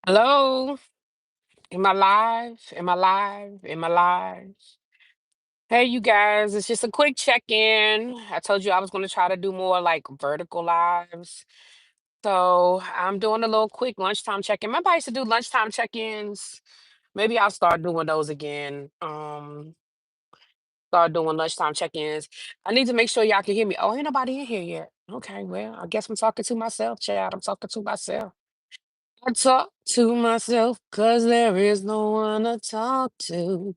Hello, am I live? Am I live? Am I live? Hey, you guys, it's just a quick check-in. I told you I was going to try to do more like vertical lives. So I'm doing a little quick lunchtime check-in. Remember, I used to do lunchtime check-ins. Maybe I'll start doing those again. Start doing lunchtime check-ins. I need to make sure y'all can hear me. Oh, ain't nobody in here yet. Okay, well, I guess I'm talking to myself, Chad. I'm talking to myself. I talk to myself because there is no one to talk to.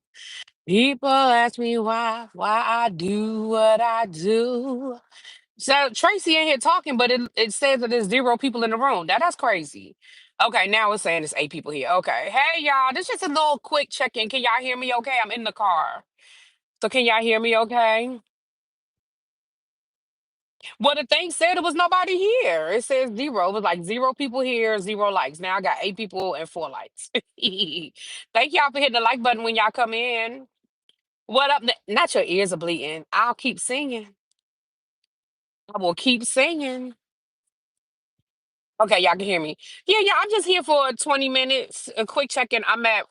People ask me why I do what I do. So Tracy in here talking, but it says that there's zero people in the room. That's crazy. Okay, now it's saying it's 8 people here. Okay. Hey y'all, this is just a little quick check-in. Can y'all hear me okay? I'm in the car. So can y'all hear me okay? Well, the thing said it was nobody here. It says zero. It was like zero people here, zero likes. Now I got 8 people and 4 likes. Thank y'all for hitting the like button when y'all come in. What up? Not your ears are bleeding. I'll keep singing. I will keep singing. Okay, y'all can hear me. Yeah, yeah. I'm just here for 20 minutes. A quick check-in. I'm at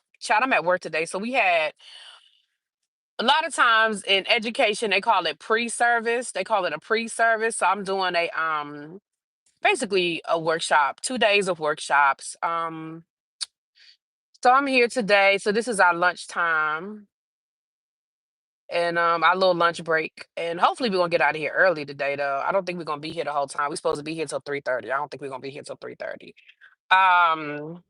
work today. So we had a lot of times in education, they call it pre-service. They call it a pre-service. So I'm doing a basically a workshop, 2 days of workshops. So I'm here today. So this is our lunchtime and our little lunch break. And hopefully we're gonna get out of here early today though. I don't think we're gonna be here the whole time. We're supposed to be here till 3:30. I don't think we're gonna be here till 3:30. Um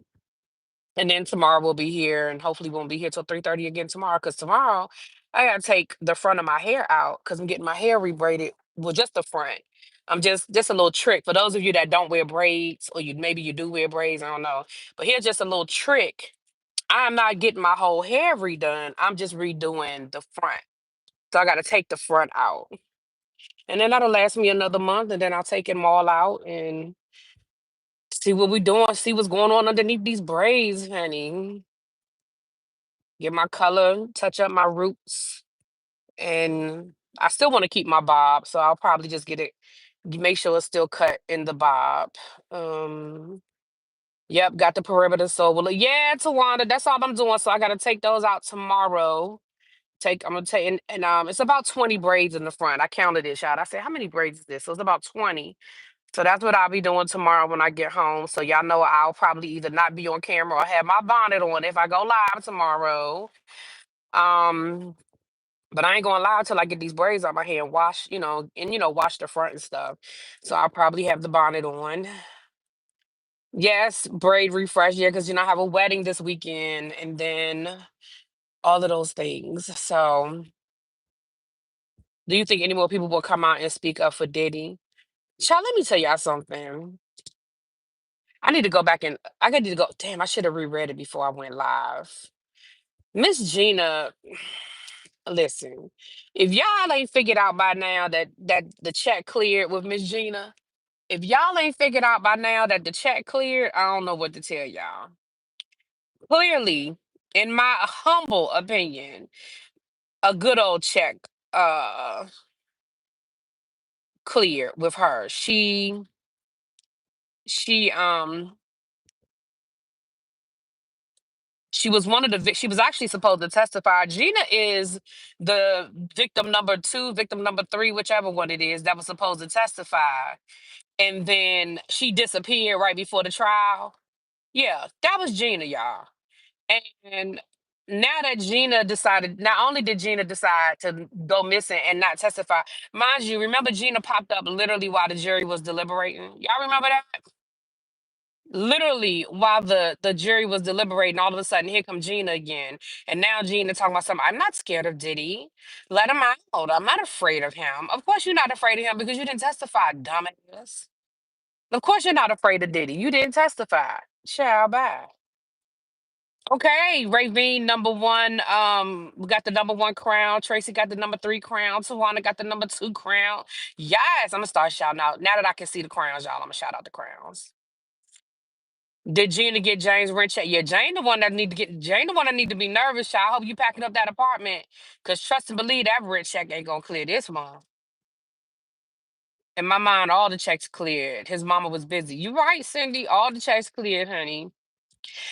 and then tomorrow we'll be here and hopefully we won't be here till 3:30 again tomorrow. Cause tomorrow I gotta take the front of my hair out because I'm getting my hair rebraided. Well, just the front. I'm just a little trick for those of you that don't wear braids, or maybe you do wear braids, I don't know. But here's just a little trick. I'm not getting my whole hair redone. I'm just redoing the front. So I got to take the front out. And then that'll last me another month. And then I'll take them all out and see what we doing, see what's going on underneath these braids, honey. Get my color, touch up my roots. And I still want to keep my bob. So I'll probably just get it, make sure it's still cut in the bob. Um, yep, got the perimeter. So, well, yeah, Tawanda, that's all I'm doing. So I got to take those out tomorrow. I'm gonna take and it's about 20 braids in the front. I counted it, shot. I said, how many braids is this? So it's about 20. So that's what I'll be doing tomorrow when I get home. So y'all know I'll probably either not be on camera or have my bonnet on if I go live tomorrow. Um, but I ain't going live till I get these braids out my hair and wash, wash the front and stuff. So I'll probably have the bonnet on. Yes, braid refresh, yeah, because I have a wedding this weekend and then all of those things. So do you think any more people will come out and speak up for Diddy? Child, let me tell y'all something. I need to go back and I need to go. Damn, I should have reread it before I went live. Miss Gina, listen, if y'all ain't figured out by now that the check cleared with Miss Gina, if y'all ain't figured out by now that the check cleared, I don't know what to tell y'all. Clearly, in my humble opinion, a good old check cleared with her. She she was one of the she was actually supposed to testify. Gina is the victim number two, victim number three, whichever one it is, that was supposed to testify. And then she disappeared right before the trial. Yeah, that was Gina, y'all. And now that Gina decided, not only did Gina decide to go missing and not testify, mind you, remember Gina popped up literally while the jury was deliberating. Y'all remember that? Literally while the jury was deliberating, all of a sudden here come Gina again. And now Gina talking about something. I'm not scared of Diddy. Let him out. I'm not afraid of him. Of course you're not afraid of him because you didn't testify, dumbass. Of course you're not afraid of Diddy. You didn't testify. Ciao, bye. Okay, Ravine number one. We got the number one crown. Tracy got the number three crown. Tawana got the number two crown. Yes, I'm gonna start shouting out. Now that I can see the crowns, y'all, I'm gonna shout out the crowns. Did Gina get James rent check? Yeah, Jane the one that need to be nervous, child. I hope you packing up that apartment. Cause trust and believe that rent check ain't gonna clear this month. In my mind, all the checks cleared. His mama was busy. You right, Cindy. All the checks cleared, honey.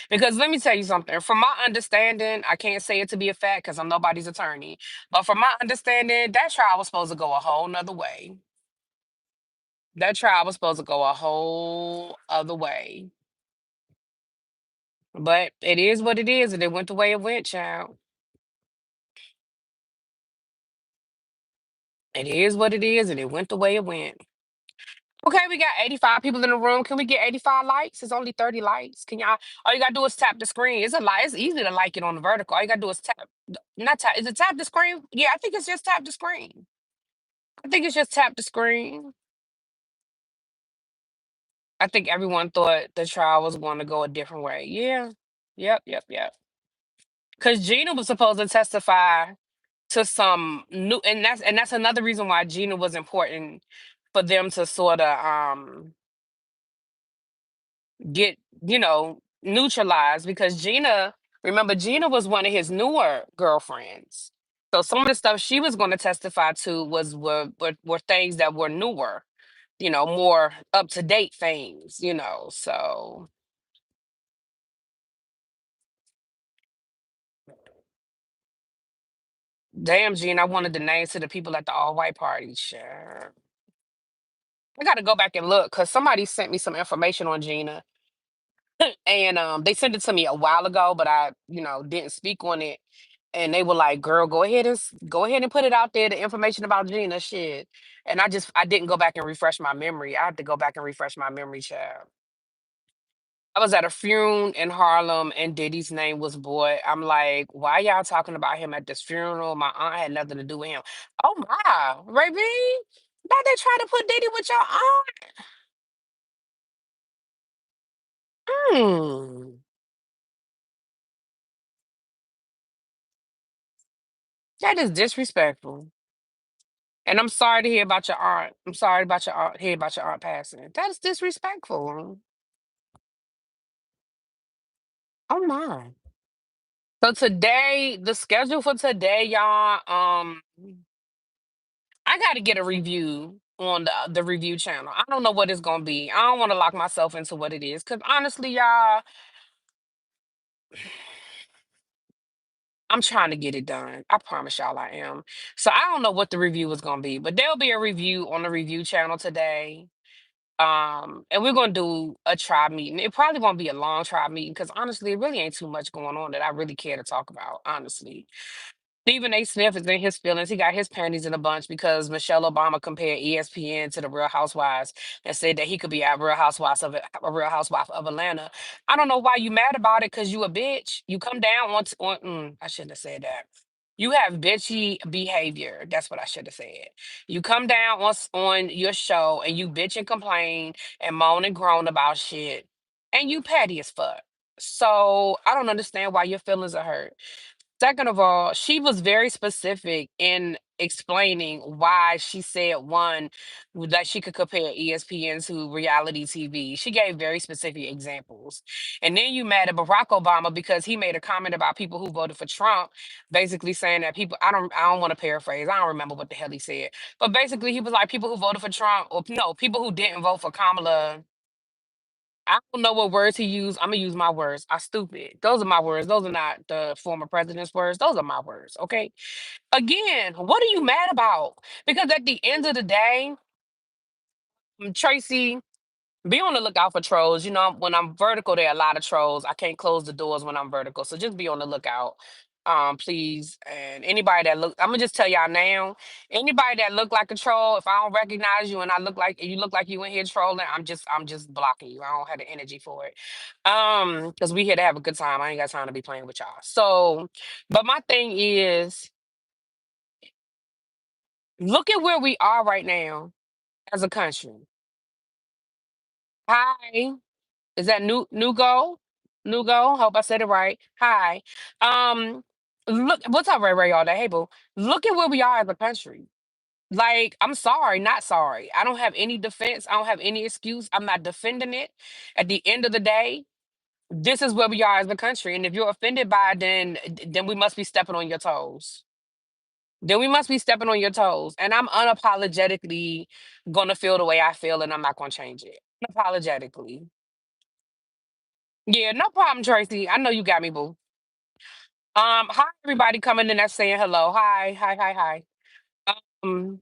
Because let me tell you something. From my understanding, I can't say it to be a fact because I'm nobody's attorney. But from my understanding, that trial was supposed to go a whole nother way. That trial was supposed to go a whole other way. But it is what it is, and it went the way it went, child. It is what it is, and it went the way it went. Okay, we got 85 people in the room. Can we get 85 likes? It's only 30 likes. Can y'all? All you gotta do is tap the screen. It's a like. It's easy to like it on the vertical. All you gotta do is tap. Not tap. Is it tap the screen? Yeah, I think it's just tap the screen. I think it's just tap the screen. I think everyone thought the trial was going to go a different way. Yeah. Yep. Yep. Yep. Because Gina was supposed to testify to some new, and that's another reason why Gina was important for them to sort of get, neutralized, because Gina, remember, Gina was one of his newer girlfriends. So some of the stuff she was going to testify to were things that were newer, more up to date things. So damn, Gina, I wanted the names to the people at the all white party. Sure. I got to go back and look because somebody sent me some information on Gina, and they sent it to me a while ago, but I didn't speak on it. And they were like, "Girl, go ahead and put it out there, the information about Gina, shit." And I didn't go back and refresh my memory. I had to go back and refresh my memory, child. I was at a funeral in Harlem, and Diddy's name was Boy. I'm like, why y'all talking about him at this funeral? My aunt had nothing to do with him. Oh my, baby, now they try to put Diddy with your aunt. Hmm. That is disrespectful. And I'm sorry to hear about your aunt. I'm sorry about your aunt, hear about your aunt passing. That is disrespectful. Oh my. So today, the schedule for today, y'all, I gotta get a review on the review channel. I don't know what it's gonna be. I don't want to lock myself into what it is. Cause honestly, y'all, I'm trying to get it done. I promise y'all I am. So I don't know what the review is gonna be, but there'll be a review on the review channel today. And we're gonna do a tribe meeting. It probably won't be a long tribe meeting because honestly, it really ain't too much going on that I really care to talk about, honestly. Stephen A. Smith is in his feelings. He got his panties in a bunch because Michelle Obama compared ESPN to the Real Housewives and said that he could be a Real Housewife of Atlanta. I don't know why you mad about it because you a bitch. You come down once on. I shouldn't have said that. You have bitchy behavior. That's what I should have said. You come down once on your show and you bitch and complain and moan and groan about shit, and you petty as fuck. So I don't understand why your feelings are hurt. Second of all, she was very specific in explaining why she said one, that she could compare ESPN to reality TV. She gave very specific examples. And then you mad at Barack Obama because he made a comment about people who voted for Trump, basically saying that people, I don't want to paraphrase. I don't remember what the hell he said. But basically he was like, people who voted for Trump, or no, people who didn't vote for Kamala. I don't know what words he used. I'm gonna use my words. I stupid. Those are my words. Those are not the former president's words. Those are my words. Okay. Again, what are you mad about? Because at the end of the day, Tracy, be on the lookout for trolls. When I'm vertical, there are a lot of trolls. I can't close the doors when I'm vertical. So just be on the lookout. Please. And anybody that look, I'm gonna just tell y'all now, anybody that look like a troll, if I don't recognize you and you look like you in here trolling, I'm just blocking you. I don't have the energy for it. Because we here to have a good time. I ain't got time to be playing with y'all. So, but my thing is, look at where we are right now as a country. Hi. Is that new goal? New goal? Hope I said it right. Hi. Um, look, what's up, Ray Ray all day? Hey boo. Look at where we are as a country. Like, I'm sorry, not sorry. I don't have any defense. I don't have any excuse. I'm not defending it. At the end of the day, this is where we are as a country. And if you're offended by it, then we must be stepping on your toes. Then we must be stepping on your toes. And I'm unapologetically gonna feel the way I feel, and I'm not gonna change it. Unapologetically. Yeah, no problem, Tracy. I know you got me, boo. Hi everybody coming in that's saying hello. Hi, hi, hi, hi. Um,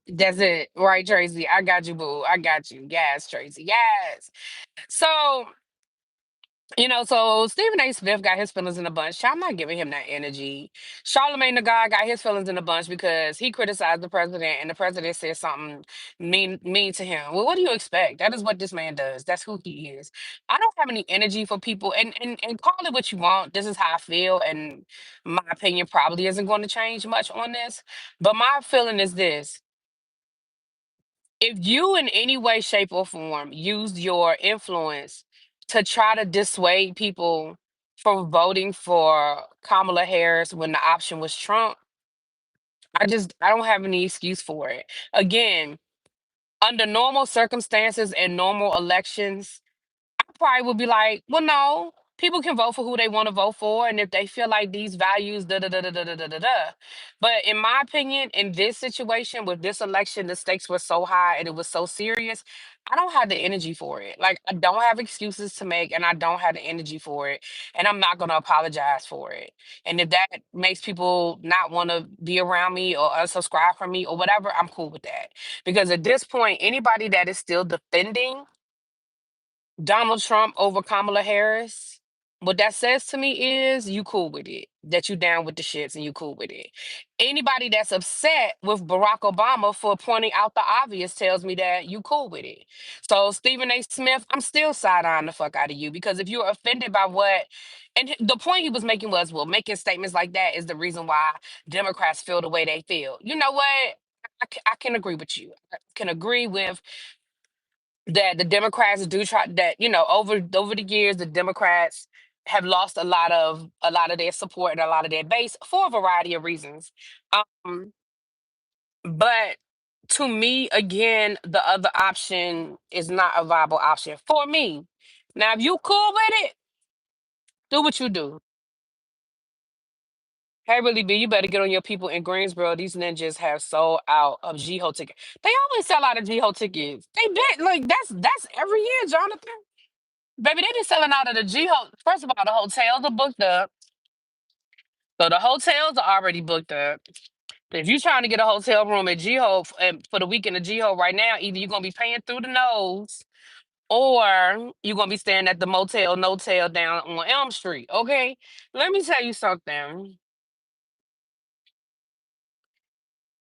that's it, right, Tracy? I got you, boo. I got you. Yes, Tracy. Yes. So so Stephen A. Smith got his feelings in a bunch. I'm not giving him that energy. Charlemagne the God got his feelings in a bunch because he criticized the president and the president said something mean to him. Well, what do you expect? That is what this man does. That's who he is. I don't have any energy for people and call it what you want. This is how I feel, and my opinion probably isn't going to change much on this. But my feeling is this: if you in any way, shape, or form used your influence to try to dissuade people from voting for Kamala Harris when the option was Trump, I don't have any excuse for it. Again, under normal circumstances and normal elections, probably would be like, well, no, people can vote for who they want to vote for, and if they feel like these values, da da da da da da da da da. But in my opinion, in this situation with this election, the stakes were so high and it was so serious. I don't have the energy for it. Like I don't have excuses to make, and I don't have the energy for it, and I'm not gonna apologize for it. And if that makes people not want to be around me or unsubscribe from me or whatever, I'm cool with that. Because at this point, anybody that is still defending Donald Trump over Kamala Harris, what that says to me is you cool with it, that you down with the shits and you cool with it. Anybody that's upset with Barack Obama for pointing out the obvious tells me that you cool with it. So Stephen A. Smith, I'm still side-eyeing the fuck out of you because if you're offended by what, and the point he was making was, well, making statements like that is the reason why Democrats feel the way they feel. You know what? I can agree with you. I can agree with that the Democrats do try that, over the years, the Democrats have lost a lot of their support and a lot of their base for a variety of reasons. Um, but to me, again, the other option is not a viable option for me. Now, if you cool with it, do what you do. Hey, really, B, you better get on your people in Greensboro. These ninjas have sold out of Jiho tickets. They always sell out of Jiho tickets. They bet like that's every year, Jonathan. Baby, they been selling out of the G Ho. First of all, the hotels are booked up. So the hotels are already booked up. If you're trying to get a hotel room at G-Ho for the weekend of G-Ho right now, either you're gonna be paying through the nose or you're gonna be staying at the motel, no tail down on Elm Street. Okay. Let me tell you something.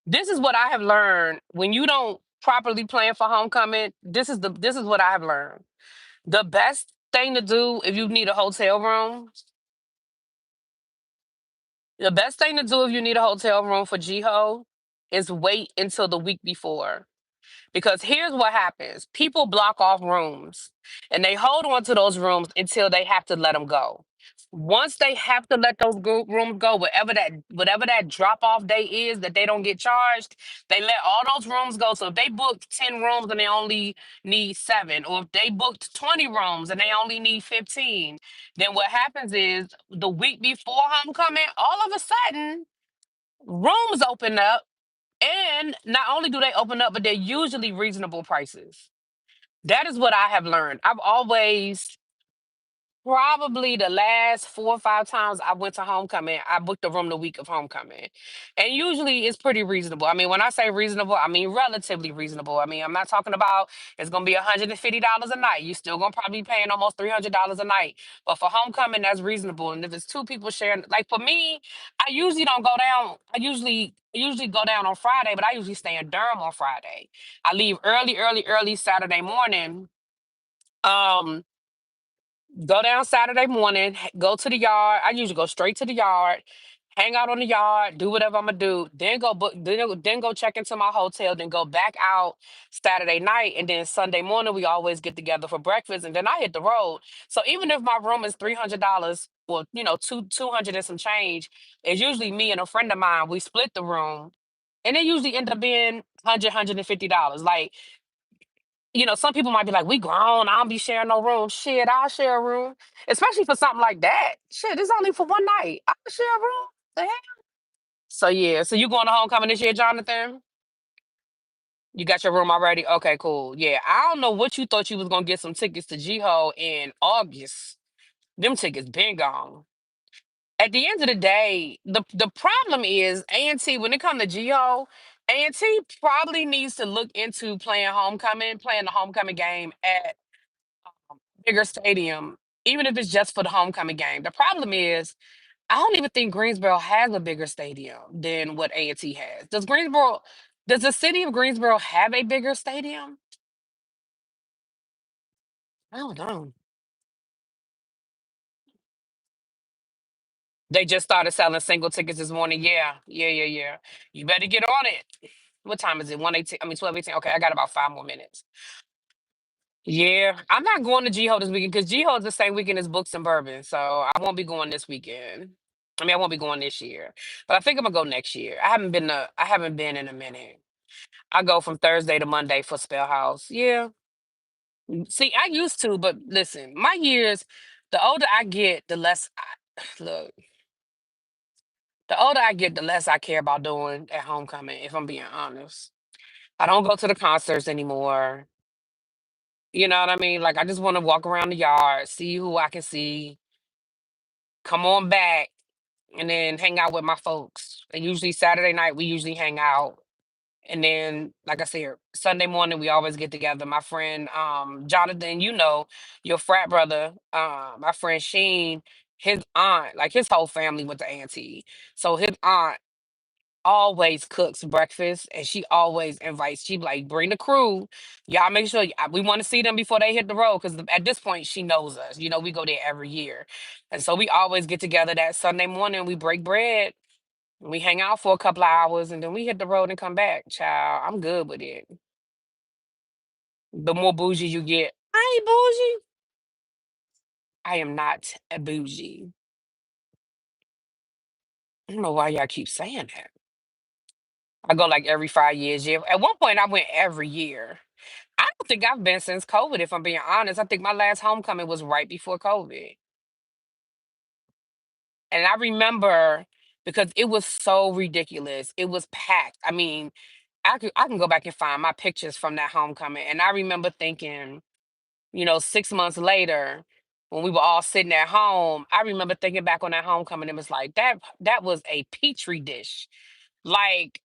This is what I have learned. When you don't properly plan for homecoming, this is what I have learned. The best thing to do if you need a hotel room The best thing to do if you need a hotel room for Jiho is wait until the week before. Because here's what happens: people block off rooms and they hold on to those rooms until they have to let them go. Once they have to let those rooms go, whatever that drop off day is that they don't get charged, they let all those rooms go. So if they booked 10 rooms and they only need 7, or if they booked 20 rooms and they only need 15, then what happens is the week before homecoming, all of a sudden, rooms open up, and not only do they open up, but they're usually reasonable prices. That is what I have learned. I've always, probably the last 4 or 5 times I went to homecoming, I booked a room the week of homecoming. And usually it's pretty reasonable. I mean, when I say reasonable, I mean relatively reasonable. I mean, I'm not talking about it's gonna be $150 a night. You're still gonna probably be paying almost $300 a night. But for homecoming, that's reasonable. And if it's two people sharing, like for me, I usually don't go down. I usually go down on Friday, but I usually stay in Durham on Friday. I leave early, early, early Saturday morning. Um, Go down Saturday morning, go to the yard. I usually go straight to the yard, hang out on the yard, do whatever I'm gonna do, then go book, then go check into my hotel, then go back out Saturday night, and then Sunday morning we always get together for breakfast, and then I hit the road. So even if my room is $300, well, two hundred and some change, it's usually me and a friend of mine. We split the room, and it usually end up being 150 dollars. Like, some people might be like, we grown, I don't be sharing no room. Shit, I'll share a room. Especially for something like that. Shit, it's only for one night. I'll share a room. The hell? So yeah, so you going to homecoming this year, Jonathan? You got your room already? Okay, cool. Yeah, I don't know what you thought you was gonna get some tickets to G-Ho in August. Them tickets been gone. At the end of the day, the problem is A&T when it comes to Geo, A&T probably needs to look into playing the homecoming game at bigger stadium, even if it's just for the homecoming game. The problem is I don't even think Greensboro has a bigger stadium than what A&T has. Does the city of Greensboro have a bigger stadium? I don't know. They just started selling single tickets this morning. Yeah, yeah, yeah, yeah. You better get on it. What time is it? 1:18. I mean 12:18. Okay, I got about 5 more minutes. Yeah, I'm not going to G-Ho this weekend because G-Ho is the same weekend as Books and Bourbon, so I won't be going this weekend. I mean, I won't be going this year, but I think I'm gonna go next year. I haven't been in a minute. I go from Thursday to Monday for Spell House. Yeah. See, I used to, but listen, my years, the older I get, the less look, the older I get, the less I care about doing at homecoming, if I'm being honest. I don't go to the concerts anymore. You know what I mean? Like I just want to walk around the yard, see who I can see, come on back, and then hang out with my folks. And usually Saturday night we usually hang out. And then, like I said, Sunday morning we always get together. My friend Jonathan, your frat brother, my friend Sheen, his aunt, like his whole family went to auntie. So his aunt always cooks breakfast and she always invites, she be like, bring the crew. Y'all make sure we want to see them before they hit the road. Cause at this point she knows us. We go there every year. And so we always get together that Sunday morning, we break bread, we hang out for a couple of hours and then we hit the road and come back. Child, I'm good with it. The more bougie you get. I ain't bougie. I am not a bougie. I don't know why y'all keep saying that. I go like every 5 years. Yeah. At one point I went every year. I don't think I've been since COVID, if I'm being honest. I think my last homecoming was right before COVID. And I remember because it was so ridiculous. It was packed. I mean, I can go back and find my pictures from that homecoming. And I remember thinking, 6 months later, when we were all sitting at home, I remember thinking back on that homecoming. It was like that was a petri dish. Like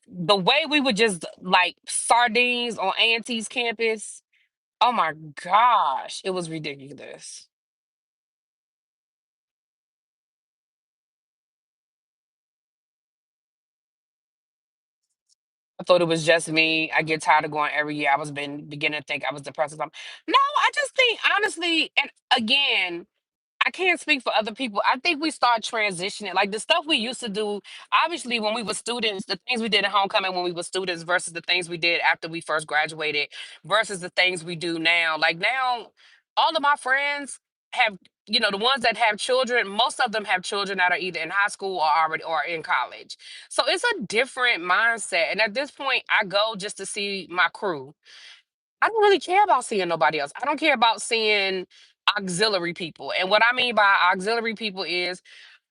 the way we would just like sardines on Auntie's campus. Oh my gosh, it was ridiculous. I thought it was just me. I get tired of going every year. I was been beginning to think I was depressed or something. No, I just think honestly, and again, I can't speak for other people. I think we start transitioning. Like the stuff we used to do, obviously, when we were students, the things we did at homecoming when we were students versus the things we did after we first graduated versus the things we do now. Like now, all of my friends have, the ones that have children, most of them have children that are either in high school or already or in college. So it's a different mindset. And at this point, I go just to see my crew. I don't really care about seeing nobody else. I don't care about seeing auxiliary people. And what I mean by auxiliary people is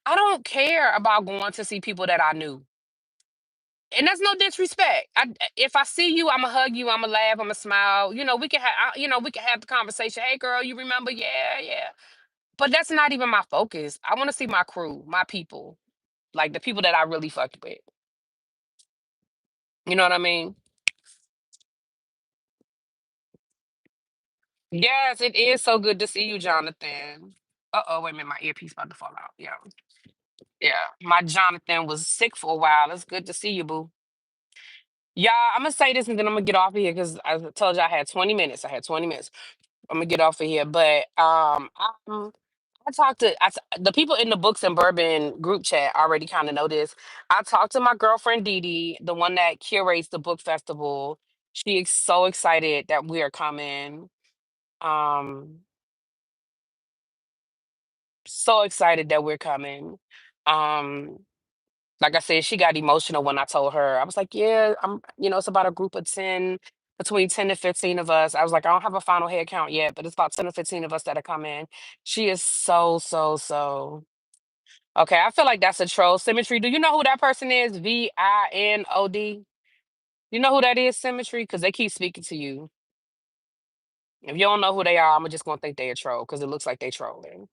I don't care about going to see people that I knew. And that's no disrespect. If I see you, I'ma hug you, I'ma laugh, I'ma smile. We can have the conversation. Hey girl, you remember? Yeah, yeah. But that's not even my focus. I want to see my crew, my people, like the people that I really fucked with. You know what I mean? Yes, it is so good to see you, Jonathan. Uh-oh, wait a minute, my earpiece about to fall out. Yeah. Yeah, my Jonathan was sick for a while. It's good to see you, boo. Yeah, I'm gonna say this and then I'm gonna get off of here because I told you I had 20 minutes. I had 20 minutes. I'm gonna get off of here, but I talked to the people in the Books and Bourbon group chat already kind of know this. I talked to my girlfriend Didi, the one that curates the book festival. She is so excited that we are coming. Um, so excited that we're coming. Um, Like I said, she got emotional when I told her. I was like, yeah, it's about a group of 10, between 10 to 15 of us. I was like, I don't have a final head count yet, but it's about 10 or 15 of us that are coming. She is so, so, so. Okay, I feel like that's a troll symmetry. Do you know who that person is? Vinod? You know who that is, Symmetry? Because they keep speaking to you. If you don't know who they are, I'm just gonna think they a troll because it looks like they trolling.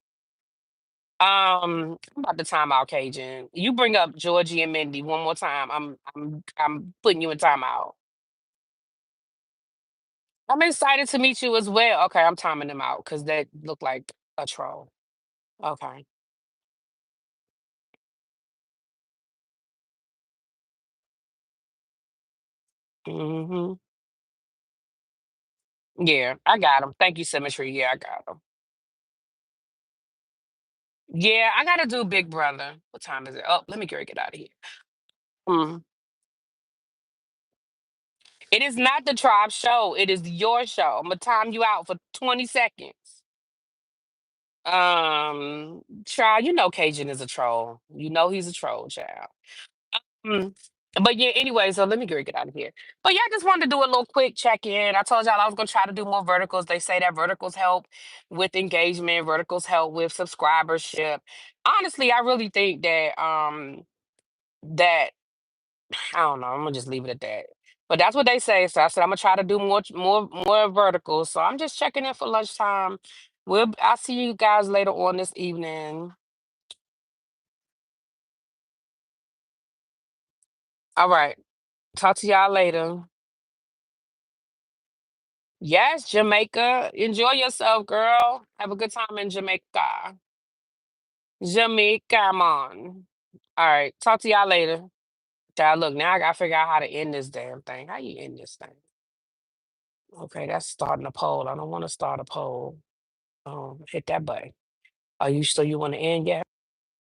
I'm about to time out, Cajun. You bring up Georgie and Mindy one more time. I'm putting you in timeout. I'm excited to meet you as well. Okay, I'm timing them out because they look like a troll. Okay. Hmm. Yeah, I got them. Thank you, Symmetry. Yeah, I got them. Yeah, I gotta do Big Brother. What time is it? Oh, let me get out of here. Mm. It is not the tribe show. It is your show. I'm gonna time you out for 20 seconds. Child, you know Cajun is a troll. You know he's a troll, child. Mm. But yeah, anyway, so let me get out of here. But yeah, I just wanted to do a little quick check-in. I told y'all I was gonna try to do more verticals. They say that verticals help with engagement, verticals help with subscribership. Honestly, I really think that I don't know. I'm gonna just leave it at that. But that's what they say. So I said I'm gonna try to do more verticals. So I'm just checking in for lunchtime. I'll see you guys later on this evening. All right. Talk to y'all later. Yes, Jamaica. Enjoy yourself, girl. Have a good time in Jamaica. Jamaica, man. All right. Talk to y'all later. Child, look, now I gotta figure out how to end this damn thing. How you end this thing? Okay, that's starting a poll. I don't want to start a poll. Hit that button. Are you still you want to end yet?